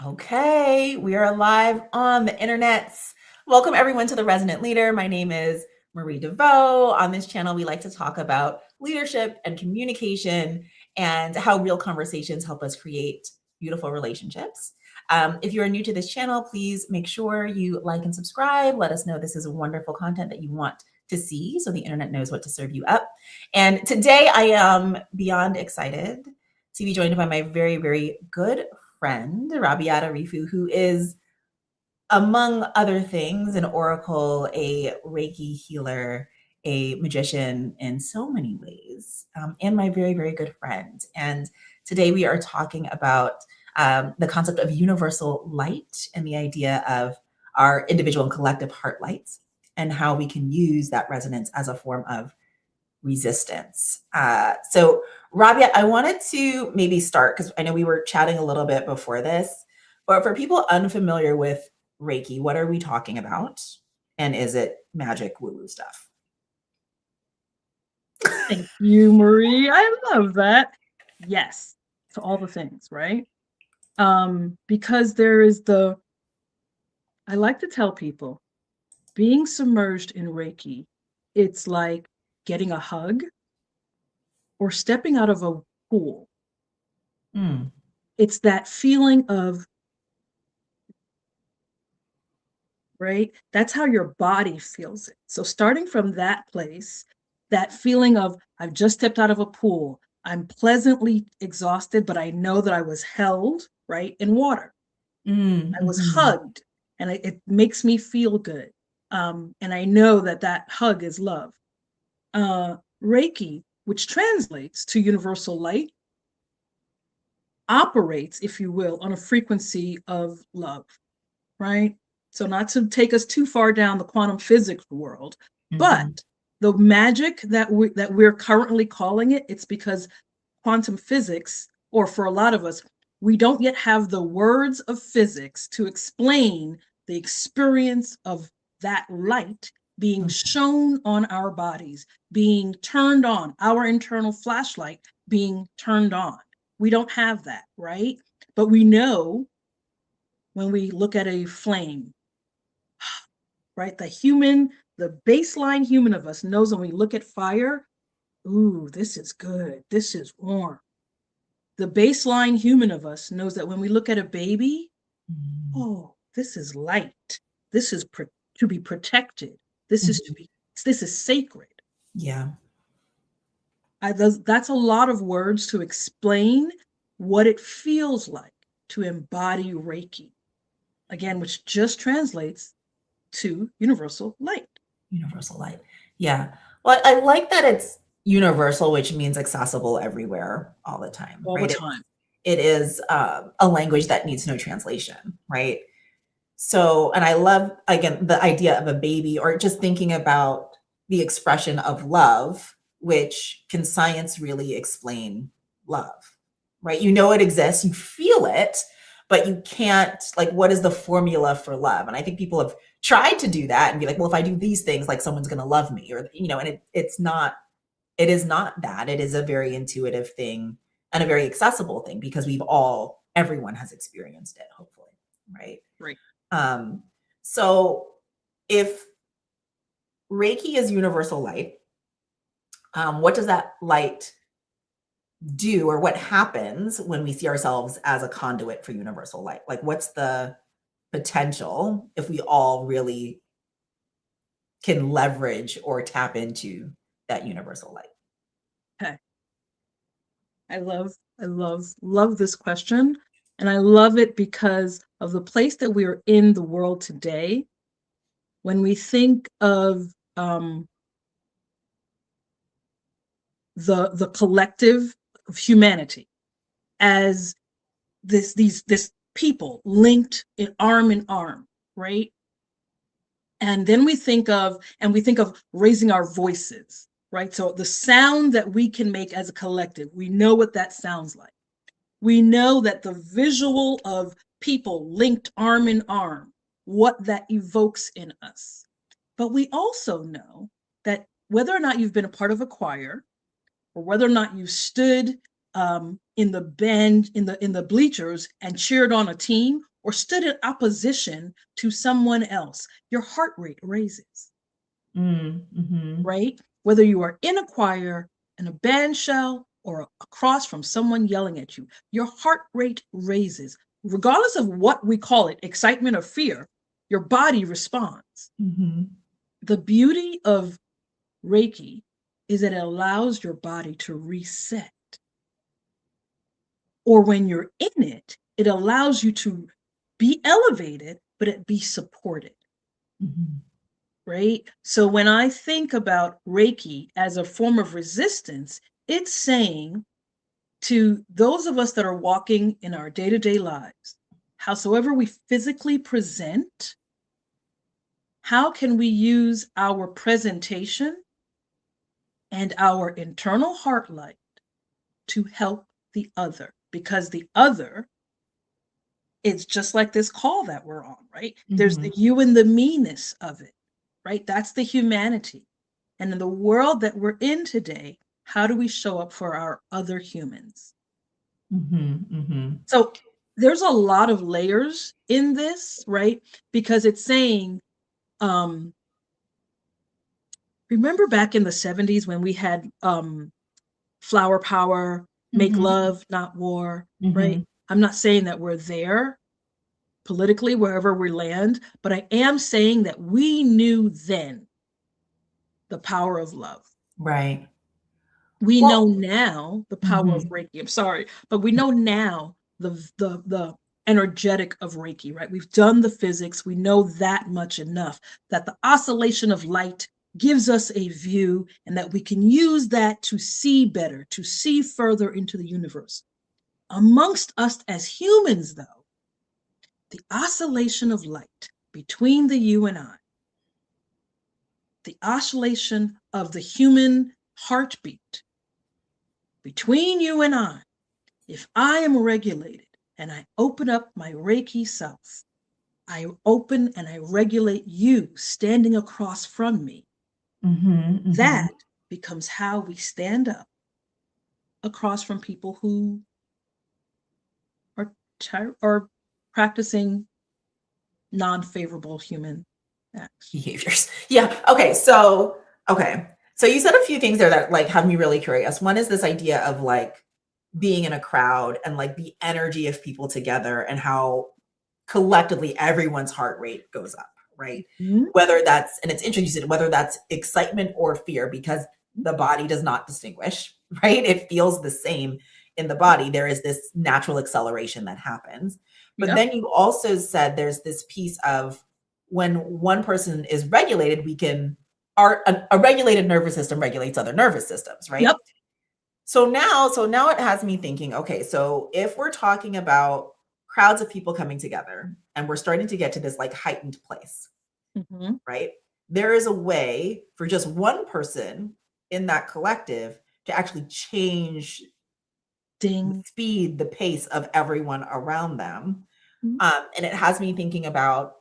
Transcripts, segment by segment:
Okay, we are live on the internets. Welcome everyone to the Resonant Leader. My name is Marie Deveaux. On this channel, we like to talk about leadership and communication and how real conversations help us create beautiful relationships. If you are new to this channel, please make sure you like and subscribe. Let us know this is wonderful content that you want to see so the internet knows what to serve you up. And today I am beyond excited to be joined by my very, very good friend, Rabiat Arifu, who is, among other things, an oracle, a Reiki healer, a magician in so many ways, and my very, very good friend. And today we are talking about the concept of universal light and the idea of our individual and collective heart lights and how we can use that resonance as a form of resistance. So, Rabia, I wanted to maybe start because I know we were chatting a little bit before this, but for people unfamiliar with Reiki, what are we talking about? And is it magic woo-woo stuff? Thank you, Marie. I love that. Yes, to all the things, right? Because there is I like to tell people, being submerged in Reiki, it's like getting a hug or stepping out of a pool. Mm. It's that feeling of, right? That's how your body feels it. So starting from that place, that feeling of, I've just stepped out of a pool. I'm pleasantly exhausted, but I know that I was held, right, in water. Mm, I was mhm. hugged, and it makes me feel good. And I know that that hug is love. Reiki, which translates to universal light, operates, if you will, on a frequency of love, right? So, not to take us too far down the quantum physics world, but Mhm. the magic that we're currently calling it, it's because quantum physics, or for a lot of us, we don't yet have the words of physics to explain the experience of that light being Mm. shown on our bodies, being turned on, our internal flashlight being turned on. We don't have that, right? But we know when we look at a flame, right? The baseline human of us knows when we look at fire, ooh, this is good. This is warm. The baseline human of us knows that when we look at a baby, Mm. oh, this is light. This is to be protected. This is Mhm. this is sacred. Yeah. That's a lot of words to explain what it feels like to embody Reiki. Again, which just translates to universal light. Universal light. Yeah. Well, I like that it's universal, which means accessible everywhere all the time, All the right? time. It is a language that needs no translation, right? So, and I love, again, the idea of a baby or just thinking about the expression of love, which can science really explain love, right? You know it exists, you feel it, but you can't, like, what is the formula for love? And I think people have tried to do that and be like, well, if I do these things, like someone's going to love me, or, and it's not, it is not that. It is a very intuitive thing and a very accessible thing because everyone has experienced it, hopefully, right? Right. Um, so if Reiki is universal light, what does that light do, or what happens when we see ourselves as a conduit for universal light? Like, what's the potential if we all really can leverage or tap into that universal light? Okay. Love this question. And I love it because of the place that we're in the world today. When we think of the collective of humanity as this people linked in arm, right? And then we think of raising our voices, right? So the sound that we can make as a collective, we know what that sounds like. We know that the visual of people linked arm in arm, what that evokes in us. But we also know that whether or not you've been a part of a choir, or whether or not you stood in the band, in the bleachers and cheered on a team, or stood in opposition to someone else, your heart rate raises, Mm-hmm. right? Whether you are in a choir, in a band shell, or across from someone yelling at you, your heart rate raises. Regardless of what we call it, excitement or fear, your body responds. Mm-hmm. The beauty of Reiki is that it allows your body to reset. Or when you're in it, it allows you to be elevated, but it be supported, Mm-hmm. right? So when I think about Reiki as a form of resistance, it's saying to those of us that are walking in our day-to-day lives, howsoever we physically present, how can we use our presentation and our internal heart light to help the other? Because the other, it's just like this call that we're on, right? There's Mm-hmm. the you and the me-ness of it, right? That's the humanity. And in the world that we're in today, how do we show up for our other humans? Mm-hmm. Mm-hmm. So there's a lot of layers in this, right? Because it's saying, um, remember back in the 70s when we had flower power, make Mm-hmm. love, not war, right? Mm-hmm. I'm not saying that we're there politically wherever we land, but I am saying that we knew then the power of love. Right. We know Well, now the power of mm-hmm. Reiki. I'm sorry, but we know now the energetic of Reiki, right? We've done the physics. We know that much enough that the oscillation of light gives us a view and that we can use that to see better, to see further into the universe. Amongst us as humans, though, the oscillation of light between the you and I, the oscillation of the human heartbeat between you and I, if I am regulated and I open up my Reiki self, I open and I regulate you standing across from me, Mm-hmm. Mm-hmm. that becomes how we stand up across from people who are practicing non-favorable human acts. Behaviors. Yeah. Okay. So you said a few things there that like have me really curious. One is this idea of like being in a crowd and like the energy of people together and how collectively everyone's heart rate goes up, right? Mhm. Whether that's, and it's interesting, whether that's excitement or fear, because the body does not distinguish, right? It feels the same in the body. There is this natural acceleration that happens. But Yep. then you also said there's this piece of when one person is regulated, we can, a regulated nervous system regulates other nervous systems, right? Yep. So now it has me thinking, okay, so if we're talking about crowds of people coming together and we're starting to get to this like heightened place, Mm-hmm. right? There is a way for just one person in that collective to actually change the Ding. speed, the pace of everyone around them. Mm-hmm. And it has me thinking about,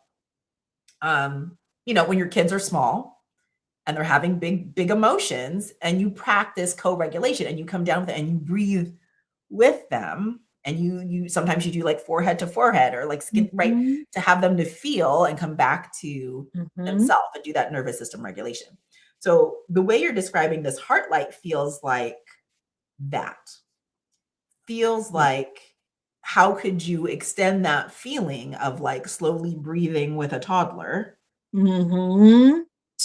when your kids are small and they're having big emotions and you practice co-regulation and you come down with it and you breathe with them and you sometimes you do like forehead to forehead or like skin, right, Mm-hmm. to have them to feel and come back to Mm-hmm. themselves and do that nervous system regulation. So the way you're describing this heart light feels like that, feels Yeah. like how could you extend that feeling of like slowly breathing with a toddler Mm-hmm.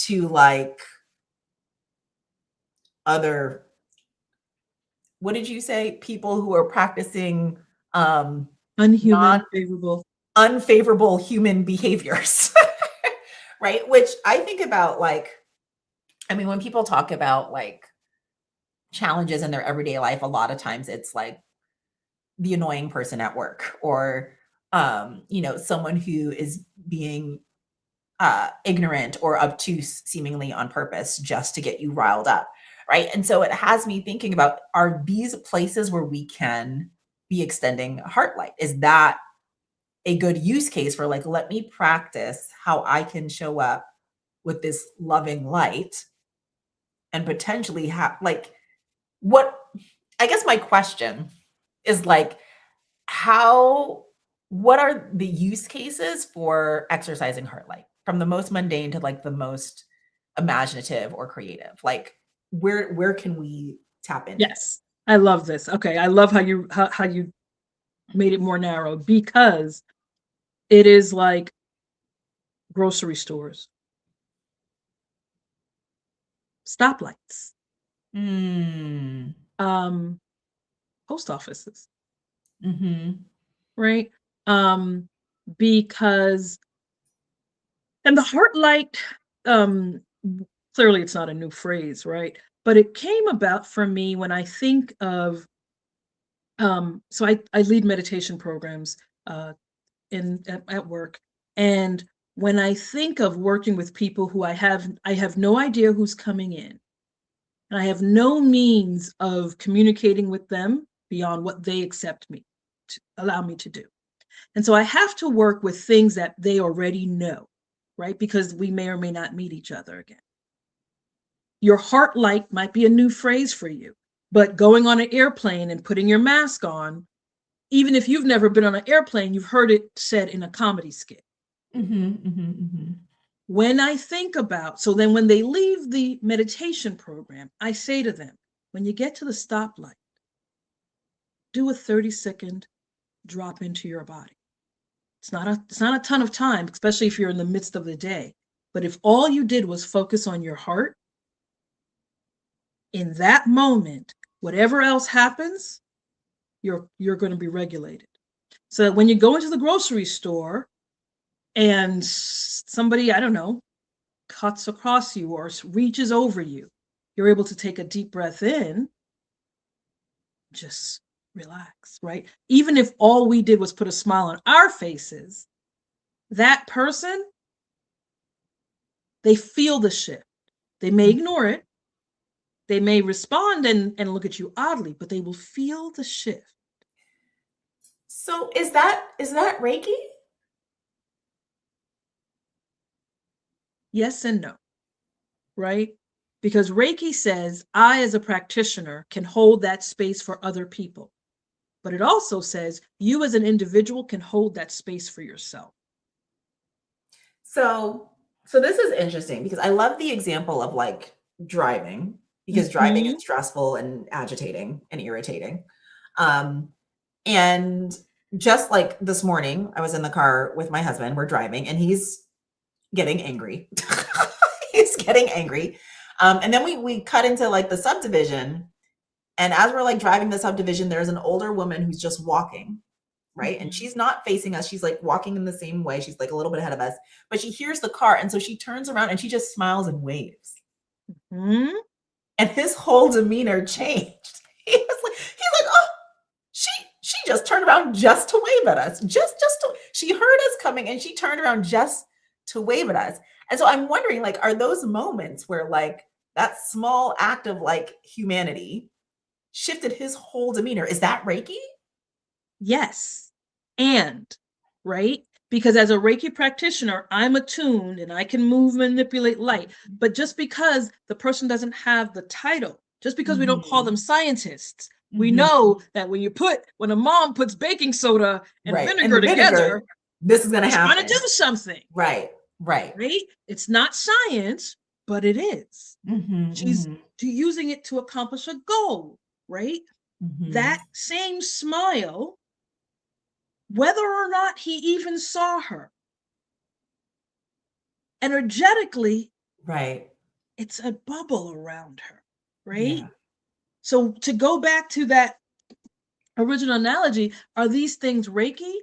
to like other, what did you say, people who are practicing non Unhuman, favorable. unfavorable human behaviors. Right? Which I think about like, I mean, when people talk about like challenges in their everyday life, a lot of times it's like the annoying person at work or someone who is being ignorant or obtuse seemingly on purpose just to get you riled up. Right. And so it has me thinking about, are these places where we can be extending heart light? Is that a good use case for like, let me practice how I can show up with this loving light and potentially have like what, I guess my question is like, how what are the use cases for exercising heart light, from the most mundane to like the most imaginative or creative? Like where can we tap into this? Yes, I love this. Okay, I love how you made it more narrow, because it is like grocery stores, stoplights, Mm. um, post offices, Mhm. right? Um, because and the heart light, um, clearly it's not a new phrase, right? But it came about for me when I think of so I lead meditation programs at work, and when I think of working with people who I have no idea who's coming in, and I have no means of communicating with them beyond what they accept me to allow me to do. And so I have to work with things that they already know, right? Because we may or may not meet each other again. Your heart light might be a new phrase for you, but going on an airplane and putting your mask on, even if you've never been on an airplane, you've heard it said in a comedy skit. Mhm. Mhm. Mhm. When I think about, so then when they leave the meditation program, I say to them, when you get to the stoplight, do a 30-second drop into your body. It's not a ton of time, especially if you're in the midst of the day. But if all you did was focus on your heart, in that moment, whatever else happens, you're going to be regulated. So that when you go into the grocery store and somebody, I don't know, cuts across you or reaches over you, you're able to take a deep breath in, just relax, right? Even if all we did was put a smile on our faces, that person, they feel the shift. They may ignore it, they may respond and look at you oddly, but they will feel the shift. So is that Reiki? Yes and no, right? Because Reiki says I, as a practitioner, can hold that space for other people. But it also says you, as an individual, can hold that space for yourself. So this is interesting because I love the example of like driving, because driving is Mm-hmm. stressful and agitating and irritating. Um, and just like this morning, I was in the car with my husband, we're driving, and he's getting angry. He's getting angry. And then we cut into like the subdivision, and as we're like driving the subdivision, there's an older woman who's just walking, right? And Mm-hmm. she's not facing us. She's like walking in the same way. She's like a little bit ahead of us, but she hears the car. And so she turns around and she just smiles and waves. Mm-hmm. And his whole demeanor changed. He's like, oh, she she just turned around just to wave at us. Just to, she heard us coming and she turned around just to wave at us. And so I'm wondering, like, are those moments where like that small act of like humanity shifted his whole demeanor? Is that Reiki? Yes. And, right? Because as a Reiki practitioner, I'm attuned and I can move, manipulate light. But just because the person doesn't have the title, just because we don't call them Mhm. scientists, we Mhm. know that when a mom puts baking soda and Right. And vinegar the vinegar, together, this is gonna she's trying to do happen. something, Right. Right. right? It's not science, but it is. Mhm. She's Mhm. using it to accomplish a goal, right? Mhm. That same smile, whether or not he even saw her, energetically, Right. it's a bubble around her, right? Yeah. So to go back to that original analogy, are these things Reiki?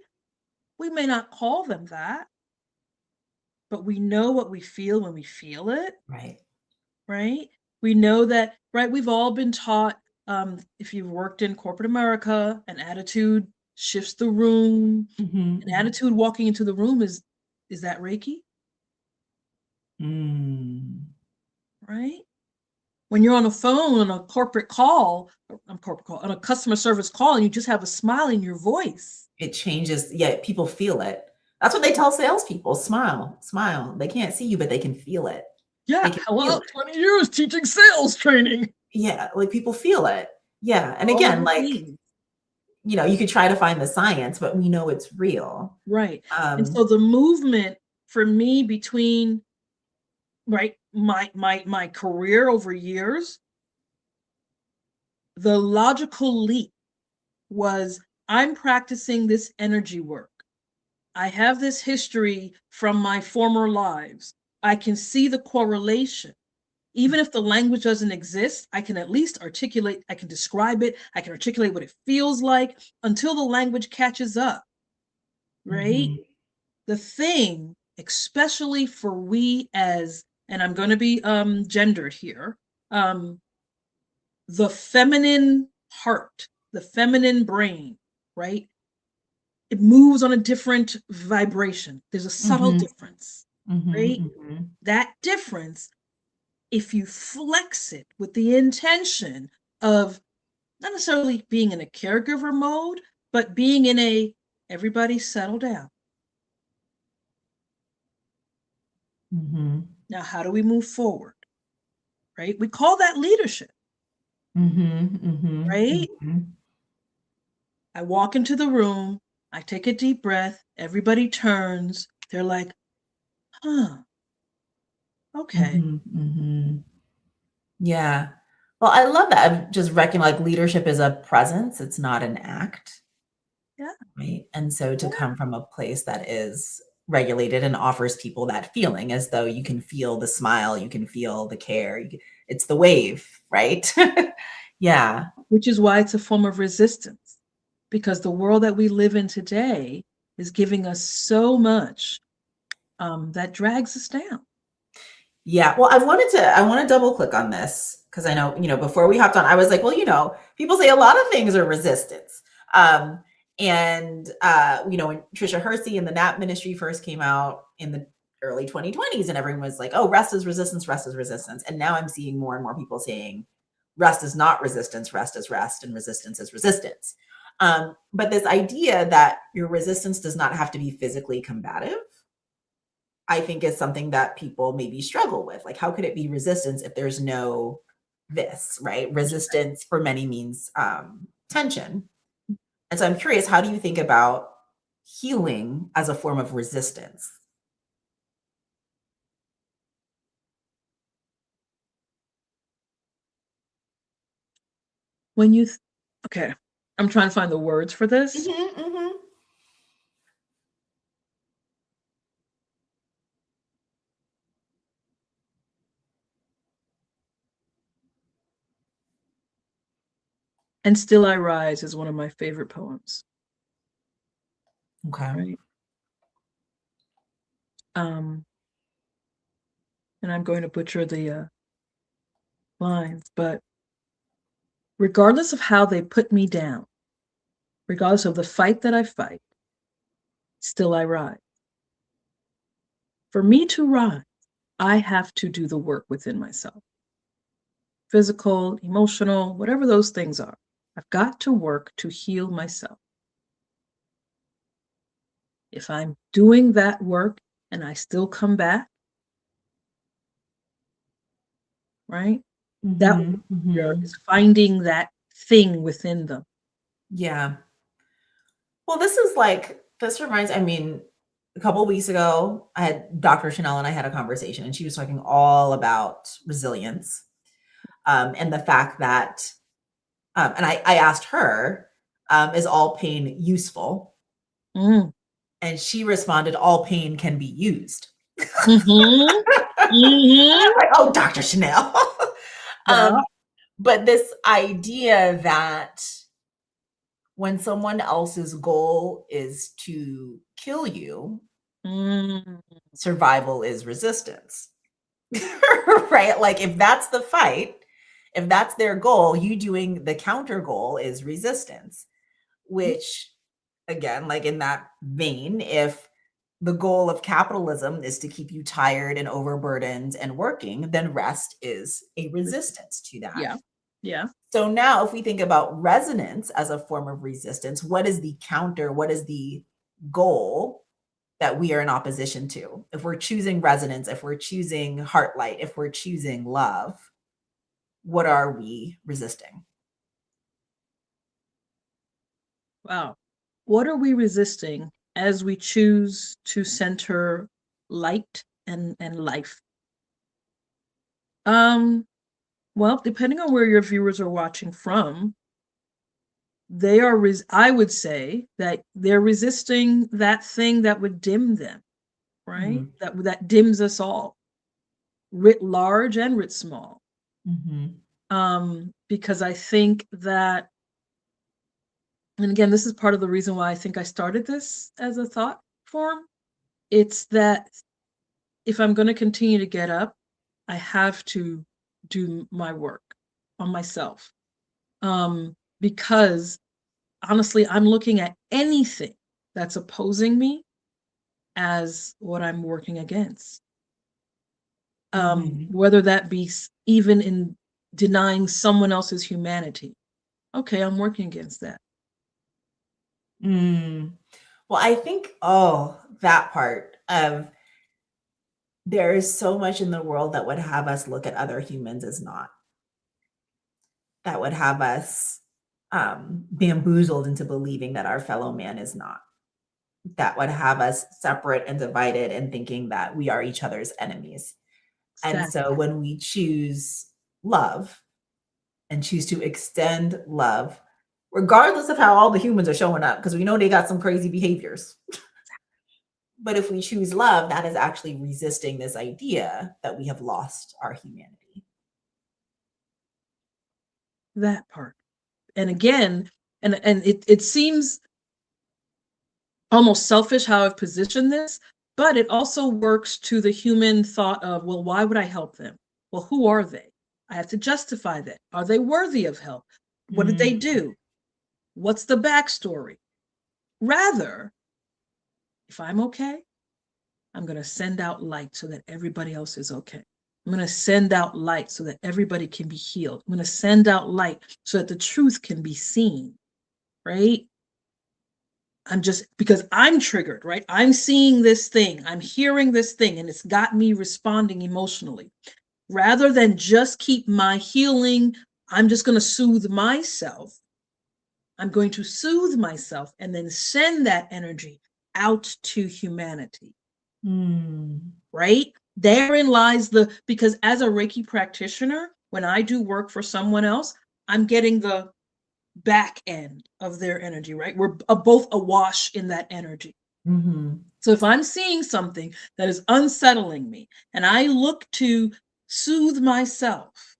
We may not call them that, but we know what we feel when we feel it, Right. right? We know that, right? We've all been taught, if you've worked in corporate America, an attitude shifts the room. Mhm. An Mhm. attitude walking into the room is that Reiki, Mm. right? When you're on a phone on a corporate call, on a customer service call, and you just have a smile in your voice. It changes. Yeah, people feel it. That's what they tell salespeople. Smile, smile. They can't see you, but they can feel it. They Yeah, can feel hello, it. 20 years teaching sales training. Yeah, like people feel it. Yeah. And All of again, it like means. you could try to find the science, but we know it's real. Right. And so the movement for me between, right, my career over years, the logical leap was I'm practicing this energy work. I have this history from my former lives. I can see the correlation. Even if the language doesn't exist, I can at least articulate, I can describe it, I can articulate what it feels like until the language catches up, right? Mhm. The thing, especially for we as, and I'm going to be gendered here, the feminine heart, the feminine brain, right? It moves on a different vibration. There's a subtle Mhm. difference, Mhm. right? Mhm. That difference, if you flex it with the intention of not necessarily being in a caregiver mode, but being in a everybody settle down. Mhm. Now, how do we move forward? Right? We call that leadership, Mhm. Mhm. right? Mhm. I walk into the room, I take a deep breath, everybody turns, they're like, huh, okay. Mhm. Mhm. Yeah. Well, I love that. I'm just reckoning like leadership is a presence, it's not an act, Yeah, right? And so to yeah. come from a place that is regulated and offers people that feeling as though you can feel the smile, you can feel the care. It's the wave, right? Yeah. Which is why it's a form of resistance, because the world that we live in today is giving us so much that drags us down. Yeah. Well, I want to double click on this because I know, before we hopped on, I was like, well, people say a lot of things are resistance. When Trisha Hersey and the NAP ministry first came out in the early 2020s, and everyone was like, oh, rest is resistance, rest is resistance. And now I'm seeing more and more people saying rest is not resistance, rest is rest, and resistance is resistance. But this idea that your resistance does not have to be physically combative, I think is something that people maybe struggle with. Like, how could it be resistance if there's no this, right? Resistance for many means tension. And so I'm curious, how do you think about healing as a form of resistance? When you, okay, I'm trying to find the words for this. Mm-hmm, mm-hmm. And Still I Rise is one of my favorite poems, Okay. right? Um, and I'm going to butcher the lines, but regardless of how they put me down, regardless of the fight that I fight, still I rise. For me to rise, I have to do the work within myself, physical, emotional, whatever those things are. I've got to work to heal myself. If I'm doing that work and I still come back, right? That Mm-hmm, warrior mm-hmm. is finding that thing within them. Yeah. Well, this reminds, a couple of weeks ago, I had Dr. Chanel and I had a conversation, and she was talking all about resilience, and the fact that, and I asked her, is all pain useful? Mm. And she responded, all pain can be used. Mm-hmm. And I'm Mm-hmm. like, oh, Dr. Chanel. Yeah. But this idea that when someone else's goal is to kill you, Mm. survival is resistance. Right? Like if that's the fight, if that's their goal, you doing the counter goal is resistance, which again, like in that vein, if the goal of capitalism is to keep you tired and overburdened and working, then rest is a resistance to that. Yeah. Yeah. So now, if we think about resonance as a form of resistance, what is the counter? What is the goal that we are in opposition to? If we're choosing resonance, if we're choosing heart light, if we're choosing love, what are we resisting? Wow. What are we resisting as we choose to center light and life? Um, well, depending on where your viewers are watching from, they are I would say that they're resisting that thing that would dim them, right? Mm-hmm. That dims us all, writ large and writ small. Mm-hmm. Because I think that, and again, this is part of the reason why I think I started this as a thought form. It's that if I'm going to continue to get up, I have to do my work on myself. Because honestly, I'm looking at anything that's opposing me as what I'm working against. Mm-hmm. Whether that be even in denying someone else's humanity. Okay, I'm working against that. Mm. Well, I think, oh, that part of there is so much in the world that would have us look at other humans as not, that would have us bamboozled into believing that our fellow man is not, that would have us separate and divided and thinking that we are each other's enemies. And so Exactly. when we choose love and choose to extend love, regardless of how all the humans are showing up, because we know they got some crazy behaviors. But if we choose love, that is actually resisting this idea that we have lost our humanity. That part. And again, and it seems almost selfish how I've positioned this, but it also works to the human thought of, well, why would I help them? Well, who are they? I have to justify that. Are they worthy of help? What did they Mm, do? What's the backstory? Rather, if I'm okay, I'm going to send out light so that everybody else is okay. I'm going to send out light so that everybody can be healed. I'm going to send out light so that the truth can be seen, right? I'm just because I'm triggered, right? I'm seeing this thing, I'm hearing this thing, and it's got me responding emotionally. Rather than just keep my healing, I'm just going to soothe myself. I'm going to soothe myself and then send that energy out to humanity, mm, right? Therein lies because as a Reiki practitioner, when I do work for someone else, I'm getting the back end of their energy, right? We're both awash in that energy. mhm, So if I'm seeing something that is unsettling me and I look to soothe myself,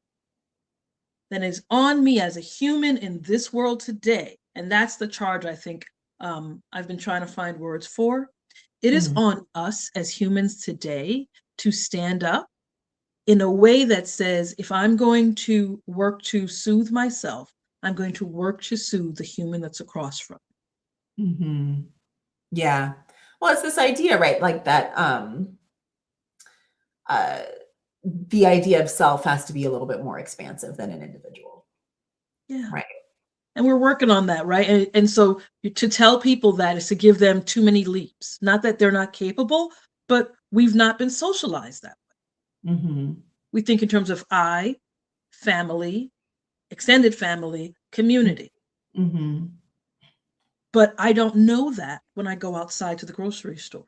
then it's on me as a human in this world today. And that's the charge I think I've been trying to find words for. It is mm, on us as humans today to stand up in a way that says, if I'm going to work to soothe myself, I'm going to work to soothe the human that's across from mhm. Yeah. Well, it's this idea, right? Like that uh the idea of self has to be a little bit more expansive than an individual. me. Yeah. Right. And we're working on that, right? And so to tell people that is to give them too many leaps. Not that they're not capable, but we've not been socialized that way. Mhm. We think in terms of I, family, extended family, community. Mhm. But I don't know that when I go outside to the grocery store.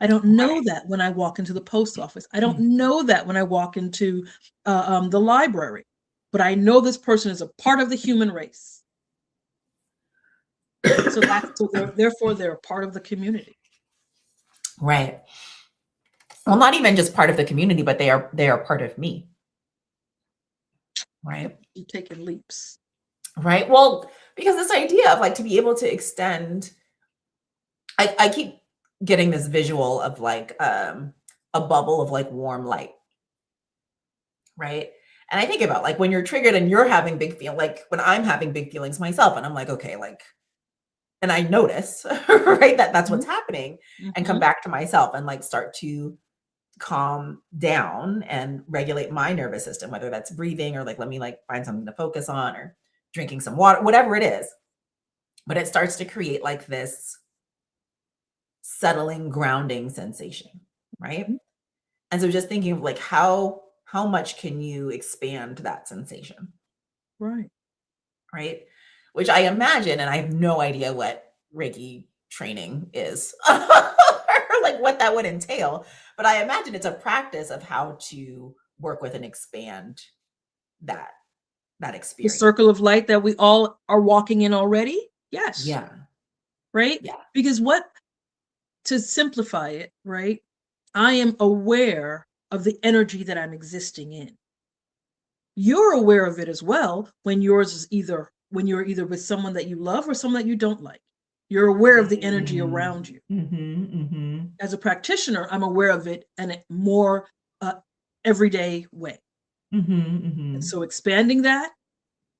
I don't know Right. that when I walk into the post office. I don't know that when I walk into the library. But I know this person is a part of the human race. Therefore they're a part of the community. Right. Well, not even just part of the community, but they are part of me. Right. You're taking leaps. Right. Well, because this idea of like to be able to extend, I keep getting this visual of like a bubble of like warm light, right? And I think about like when you're triggered and you're having big feel like when I'm having big feelings myself and I'm like, okay, like, and I notice, right, that that's what's Mhm, happening and come mhm, back to myself and like start to calm down and regulate my nervous system, whether that's breathing or like, let me like find something to focus on or drinking some water, whatever it is. But it starts to create like this settling, grounding sensation, right? mhm. And so just thinking of like how much can you expand that sensation, Right. right? which I imagine, and I have no idea what Reiki training is or like what that would entail, but I imagine it's a practice of how to work with and expand that that The experience. circle of light that we all are walking in already? Yes. Yeah. Right? Yeah. Because what, to simplify it, right? I am aware of the energy that I'm existing in. You're aware of it as well when yours is either when you're either with someone that you love or someone that you don't like. You're aware of the energy around you. As a practitioner, I'm aware of it in a more everyday way. And so expanding that,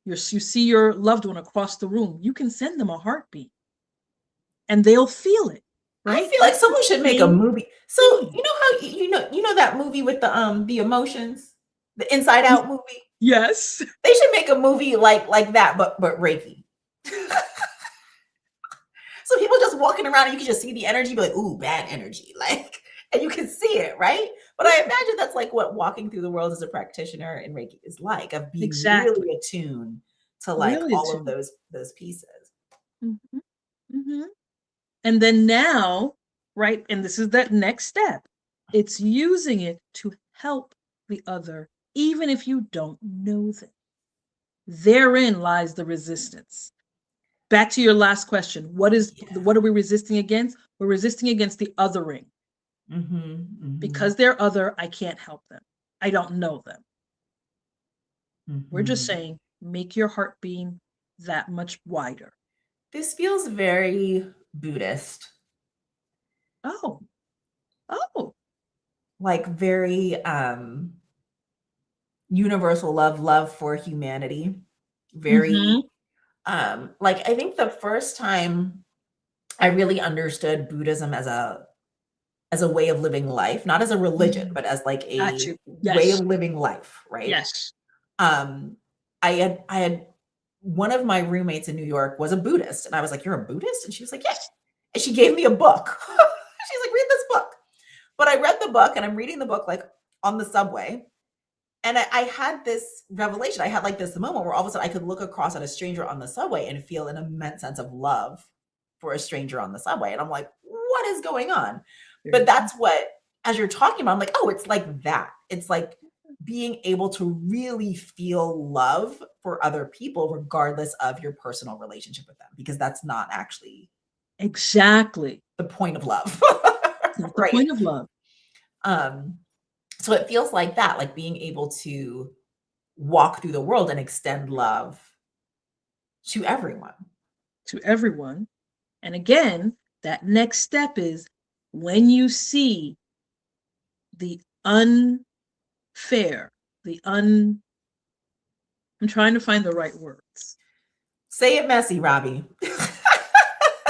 you see your loved one across the room, you can send them a heartbeat and they'll feel it, I right? feel like That's the someone should make a same movie. So, thing. you know how you know that movie with the emotions, the Inside Out movie? Yes. They should make a movie like that, but Reiki. So people just walking around and you can just see the energy, be like, ooh, bad energy. Like, and you can see it, right? But I imagine that's like what walking through the world as a practitioner in Reiki is like, of being Exactly. really attuned to like Really all of attuned. those pieces. Mhm. Mhm. And then now, right, and this is that next step, it's using it to help the other, even if you don't know them. Therein lies the resistance. Back to your last question. Yeah. What are we resisting against? We're resisting against the othering. Because they're other, I can't help them. I don't know them. We're just saying, make your heart beam that much wider. This feels very Buddhist, Oh, oh. like very universal love, love for humanity. Mm-hmm. Very like I think the first time I really understood Buddhism as a way of living life, not as a religion, Mm, but as like got a you. way of Yes. living life, right? Yes. Um, I had one of my roommates in New York was a Buddhist, and I was like, "You're a Buddhist?" And she was like, "Yeah." And she gave me a book. She's like, "Read this book." But I read the book, and I'm reading the book like on the subway, and I had this revelation. I had like this moment where all of a sudden I could look across at a stranger on the subway and feel an immense sense of love for a stranger on the subway. And I'm like, what is going on? There But you go. that's what, as you're talking about, I'm like, oh, it's like that. It's like being able to really feel love for other people, regardless of your personal relationship with them, because that's not actually Exactly. the point of love. It's not the Right. point of love. Um, so it feels like that, like being able to walk through the world and extend love to everyone. To everyone. And again, that next step is when you see the unfair, the un, I'm trying to find the right words. Say it messy, Robbie.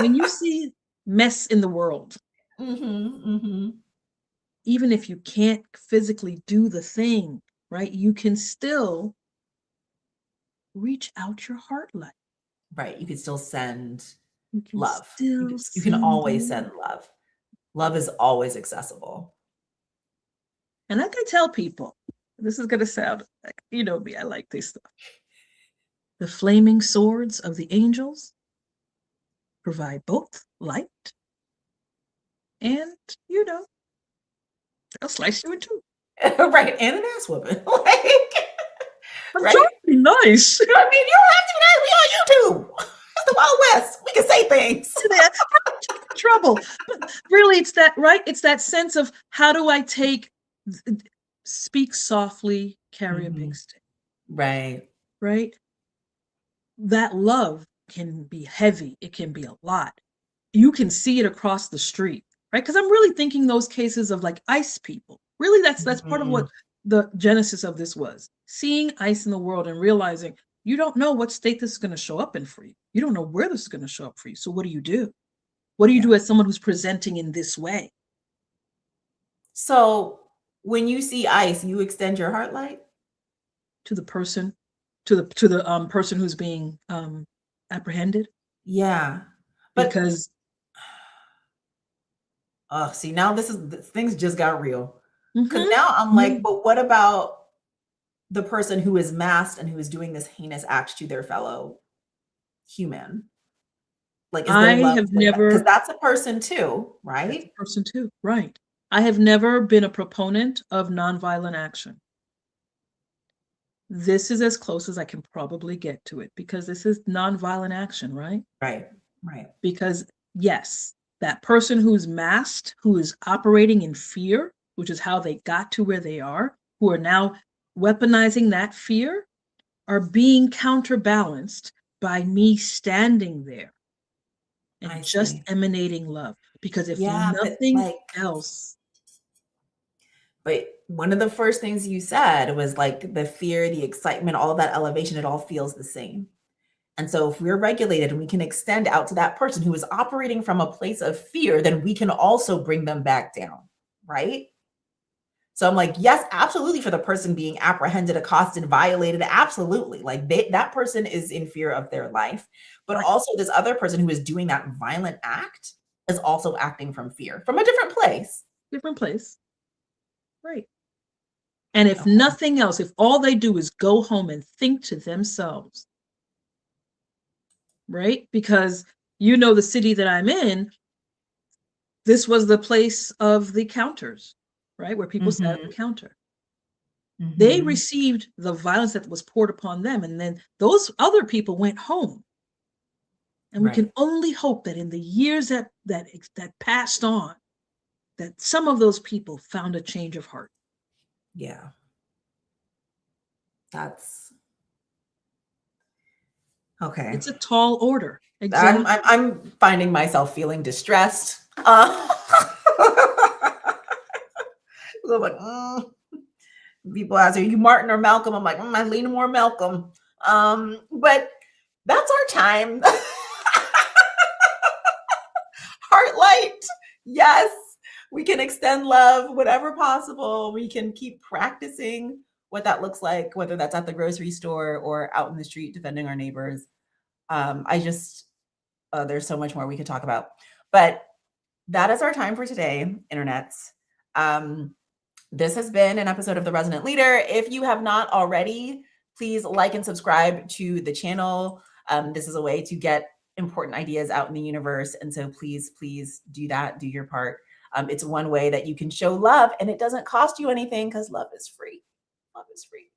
When you see mess in the world, Mm-hmm. even if you can't physically do the thing, right, you can still reach out your heart light. Right. You can still send You can love. still You can send always love. send love. Love is always accessible. And like I tell people, this is going to sound like, you know me, I like this stuff. The flaming swords of the angels provide both light and, you know, they'll slice you in two. Right. And an ass whooping. Like, I'm trying right? to be nice. I mean, you don't have to be nice. We on YouTube. It's the Wild West. We can say things. Trouble. But really, it's that, right? It's that sense of how do I take, speak softly, carry a big stick, Right. right? That love can be heavy, it can be a lot. You can see it across the street, right? Because I'm really thinking those cases of like ice people. Really, that's part of what the genesis of this was. Seeing ice in the world and realizing you don't know what state this is going to show up in for you. You don't know where this is going to show up for you. So what do you do? What do you Yeah. do as someone who's presenting in this way? So when you see ice, you extend your heart light? To the person, to the person who's being apprehended, Yeah. But because see, now things just got real. Because mhm, now I'm like, mhm, but what about the person who is masked and who is doing this heinous act to their fellow human? Like, is I there love have there? Because never, that's a person too, that's a right? person too, right? I have never been a proponent of nonviolent action. This is as close as I can probably get to it because this is nonviolent action, right? Right, right. Because, yes, that person who's masked, who is operating in fear, which is how they got to where they are, who are now weaponizing that fear, are being counterbalanced by me standing there I and just see. emanating love. Because if Yeah, nothing else, but one of the first things you said was like the fear, the excitement, all of that elevation, it all feels the same. And so if we're regulated and we can extend out to that person who is operating from a place of fear, then we can also bring them back down, right? So I'm like, yes, absolutely, for the person being apprehended, accosted, violated, absolutely. Like that person is in fear of their life. But right, also this other person who is doing that violent act is also acting from fear, from a different place. different place, right? And if Okay. nothing else, if all they do is go home and think to themselves, right? Because the city that I'm in, this was the place of the counters, right? Where people sat at the Mm-hmm. counter. They Mm-hmm. received the violence that was poured upon them. And then those other people went home. And we Right. can only hope that in the years that passed on, that some of those people found a change of heart. Yeah. That's okay. It's a tall order. I'm Exactly. I'm, I'm finding myself feeling distressed. So I'm like, people ask, are you Martin or Malcolm? I'm like, I lean more Malcolm. But that's our time. Heart light. Yes, we can extend love whatever possible. We can keep practicing what that looks like, whether that's at the grocery store or out in the street defending our neighbors. I just there's so much more we could talk about. But that is our time for today, internets. Um, this has been an episode of The Resonant Leader. If you have not already, please like and subscribe to the channel. This is a way to get important ideas out in the universe. And so please, please do that, do your part. It's one way that you can show love and it doesn't cost you anything because love is free. Love is free.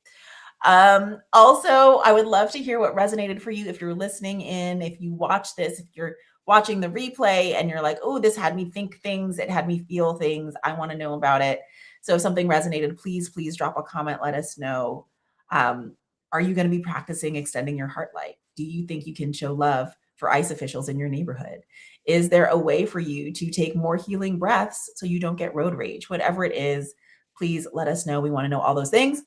Also, I would love to hear what resonated for you if you're listening in, if you watch this, if you're watching the replay and you're like, oh, this had me think things, it had me feel things. I want to know about it. So if something resonated, please, please drop a comment. Let us know. Are you going to be practicing extending your heart light? Do you think you can show love for ICE officials in your neighborhood? Is there a way for you to take more healing breaths so you don't get road rage? Whatever it is, please let us know. We want to know all those things.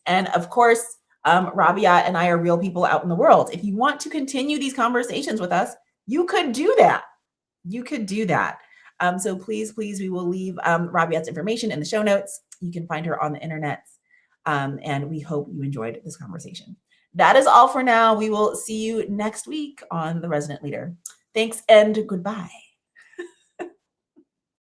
And of course, Rabiat and I are real people out in the world. If you want to continue these conversations with us, you could do that. You could do that. So please, please, we will leave Rabiat's information in the show notes. You can find her on the internet. And we hope you enjoyed this conversation. That is all for now. We will see you next week on The Resonant Leader. Thanks and goodbye.